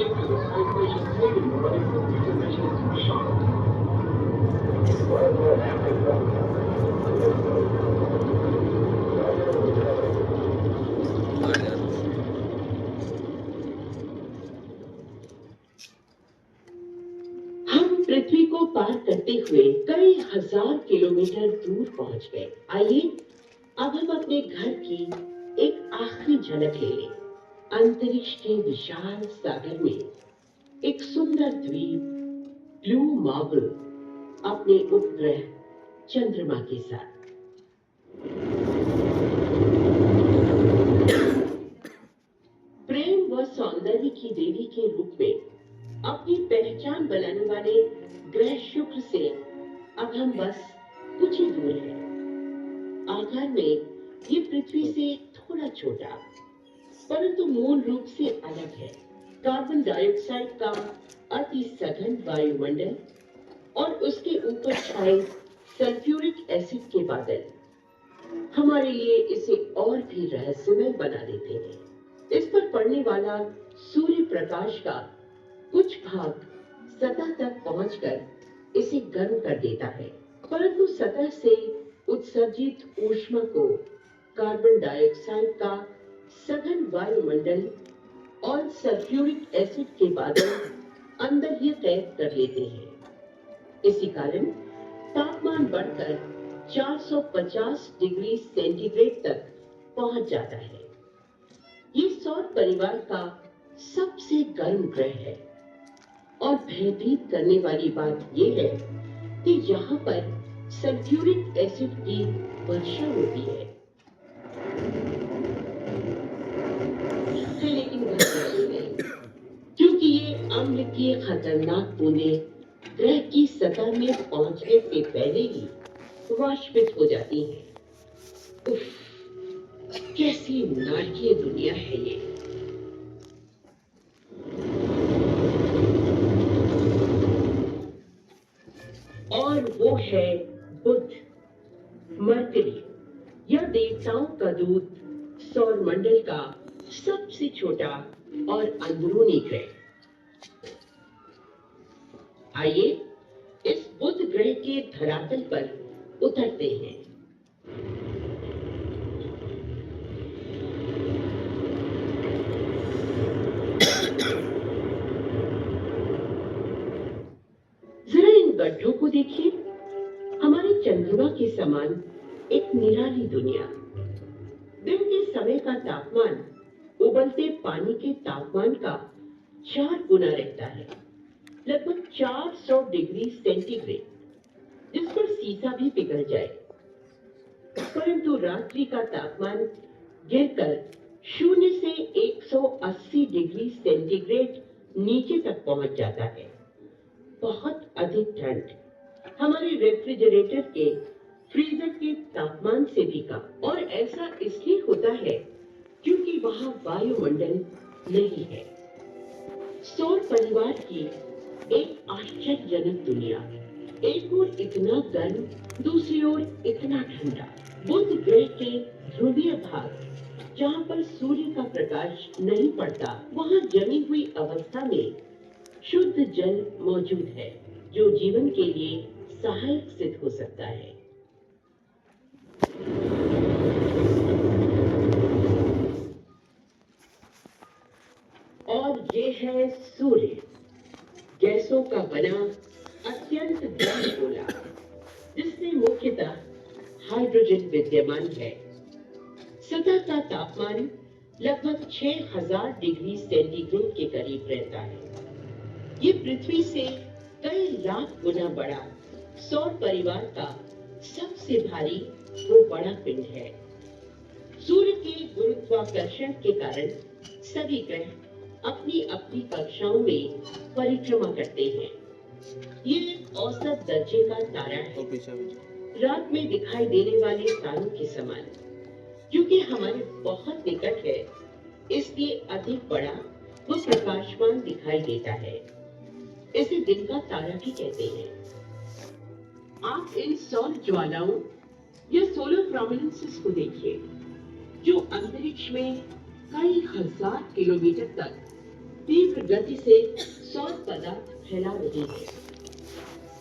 हम पृथ्वी को पार करते हुए कई हजार किलोमीटर दूर पहुंच गए। आइए अब हम अपने घर की एक आखिरी झलक ले लें। अंतरिक्ष के विशाल सागर में एक सुंदर द्वीप ब्लू मार्बल अपने उपग्रह चंद्रमा के साथ। प्रेम व सौंदर्य की देवी के रूप में अपनी पहचान बनाने वाले ग्रह शुक्र से अब हम बस कुछ ही दूर हैं। आकार में ये पृथ्वी से थोड़ा छोटा, परंतु मूल रूप से अलग है। कार्बन डाइऑक्साइड का अति सघन वायुमंडल और उसके ऊपर छाए सल्फ्यूरिक एसिड के बादल हमारे लिए इसे और भी रहस्यमय बना देते हैं। इस पर पड़ने वाला सूर्य प्रकाश का कुछ भाग सतह तक पहुंचकर इसे गर्म कर देता है, परंतु सतह से उत्सर्जित ऊष्मा को कार्बन डाइऑक्साइड का सघन वायुमंडल और सल्फ्यूरिक एसिड के बादल अंदर ही कैद कर लेते हैं। इसी कारण तापमान बढ़कर 450 डिग्री सेंटीग्रेड तक पहुंच जाता है। ये सौर परिवार का सबसे गर्म ग्रह है और भयभीत करने वाली बात यह है कि यहाँ पर सल्फ्यूरिक एसिड की वर्षा होती है। लेकिन घबराइए नहीं, क्योंकि ये अम्ल की खतरनाक बूंदें ग्रह की सतह में पहुंचने से पहले ही वाष्पित हो जाती हैं। उफ, कैसी नारकीय दुनिया है ये। और वो है बुध, मरकरी, यह देवताओं का दूत, सौर मंडल का सबसे छोटा और अंदरूनी ग्रह। आइए इस बुध ग्रह के धरातल पर उतरते हैं। जरा इन गड्ढों को देखिए। हमारे चंद्रमा के समान एक निराली दुनिया। दिन के समय का तापमान उबलते पानी के तापमान का 4 गुना रहता है, लगभग 400 डिग्री सेंटीग्रेड, जिस पर सीसा भी पिघल जाए। परंतु रात्रि का तापमान गिरकर 0 से 180 डिग्री सेंटीग्रेड नीचे तक पहुंच जाता है। बहुत अधिक ठंड, हमारे रेफ्रिजरेटर के फ्रीजर के तापमान से भी कम। और ऐसा इसलिए होता है क्योंकि वहां वायुमंडल नहीं है। सौर परिवार की एक आश्चर्यजनक दुनिया, एक ओर इतना गर्म, दूसरी ओर इतना ठंडा। बुध ग्रह के ध्रुवीय भाग, जहां पर सूर्य का प्रकाश नहीं पड़ता, वहां जमी हुई अवस्था में शुद्ध जल मौजूद है, जो जीवन के लिए सहायक सिद्ध हो सकता है। और ये है सूर्य, गैसों का बना अत्यंत गर्म गोला, जिसमें मुख्यतः हाइड्रोजन विद्यमान है। सतह का तापमान लगभग 6000 डिग्री सेंटीग्रेड के करीब रहता है। ये पृथ्वी से कई लाख गुना बड़ा सौर परिवार का सबसे भारी वो बड़ा पिंड है। सूर्य के गुरुत्वाकर्षण के कारण सभी ग्रह अपनी अपनी कक्षाओं में परिक्रमा करते हैं। ये एक औसत दर्जे का तारा है, रात में दिखाई देने वाले तारों के समान। क्योंकि हमारे बहुत निकट है, इसलिए अधिक बड़ा व प्रकाशमान दिखाई देता है। इसे दिन का तारा भी कहते हैं। आप इन सौर ज्वालाओं या सोलर प्रोमिनेंसेस को देखिए, जो अंतरिक्ष में कई हजार किलोमीटर तक तीव्र गति से सौर पदार्थ फैला रही है।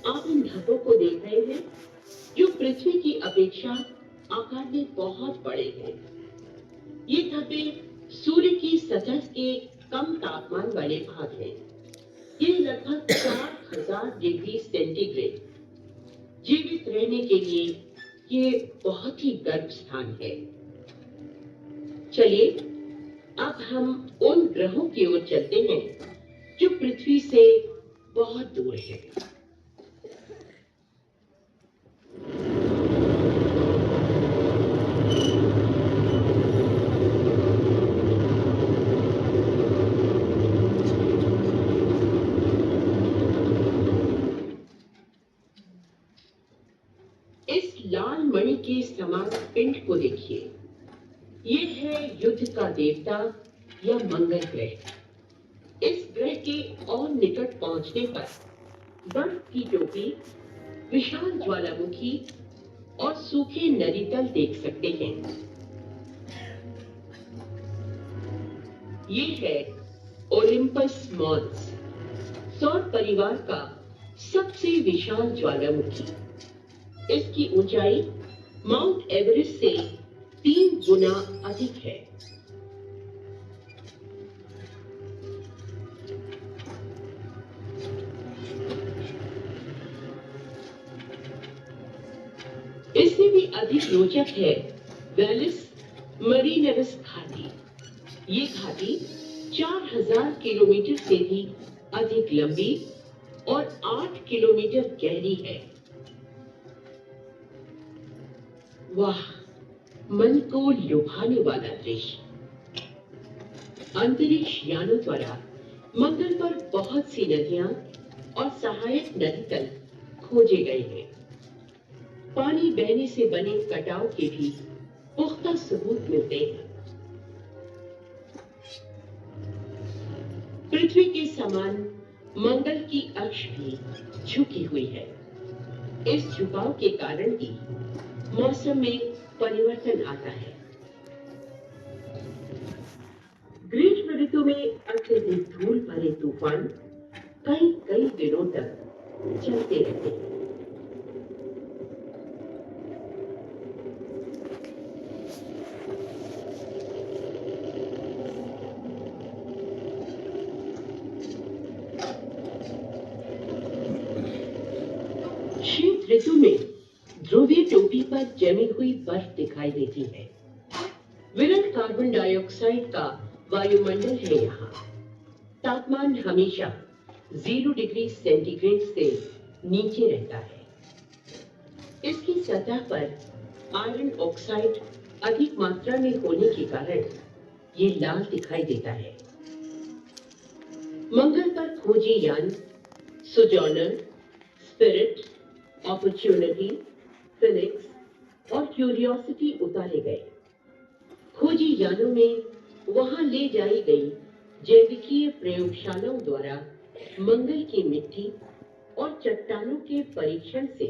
आप इन धब्बों को देख रहे हैं जो पृथ्वी की अपेक्षा आकार में बहुत बड़े हैं। ये धब्बे सूर्य की सतह के कम तापमान वाले भाग हैं। ये लगभग 4000 डिग्री सेंटीग्रेड। जीवित रहने के लिए ये बहुत ही गर्म स्थान है। चलिए अब हम उन ग्रहों की ओर चलते हैं जो पृथ्वी से बहुत दूर हैं। इस लाल मणि के समान पिंड को देखिए। ये है युद्ध का देवता या मंगल ग्रह। इस ग्रह के और निकट पहुंचने पर बर्फ की टोपी, विशाल ज्वालामुखी और सूखे नदी तल देख सकते हैं। ये है ओलिम्पस मॉन्स, सौर परिवार का सबसे विशाल ज्वालामुखी। इसकी ऊंचाई माउंट एवरेस्ट से 3 गुना अधिक है। इससे भी अधिक रोचक है वैलिस मरीनरिस घाटी। ये घाटी 4000 किलोमीटर से भी अधिक लंबी और 8 किलोमीटर गहरी है। वाह, मन को लुभाने वाला दृश्य। अंतरिक्ष यानों द्वारा मंगल पर बहुत सी नदियां और सहायक नदी तल खोजे गए हैं। पानी बहने से बने कटाव के भी पुख्ता सबूत मिलते हैं। पृथ्वी के समान मंगल की अक्ष भी झुकी हुई है। इस झुकाव के कारण ही मौसम में परिवर्तन आता है। ग्रीष्म ऋतु में अत्यधिक धूल भरे तूफान कई कई दिनों तक चलते रहते हैं। शीत ऋतु में ध्रुवीय टोपी पर जमी हुई बर्फ दिखाई देती है। विरल कार्बन डाइऑक्साइड का वायुमंडल है यहाँ। तापमान हमेशा 0 डिग्री सेंटीग्रेड से नीचे रहता है। इसकी सतह पर आयरन ऑक्साइड अधिक मात्रा में होने के कारण ये लाल दिखाई देता है। मंगल पर खोजी यान सोजॉर्नर, स्पिरिट, अपॉर्चुनिटी, फिनिक्स और क्यूरियोसिटी उतारे गए। खोजी यानों में वहां ले जाई गई जैविकीय प्रयोगशालाओं द्वारा मंगल की मिट्टी और चट्टानों के परीक्षण से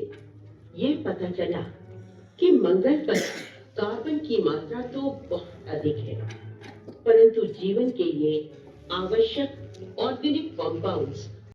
ये पता चला कि मंगल पर कार्बन की मात्रा तो बहुत अधिक है, परंतु जीवन के लिए आवश्यक ऑर्गेनिक कंपाउंड्स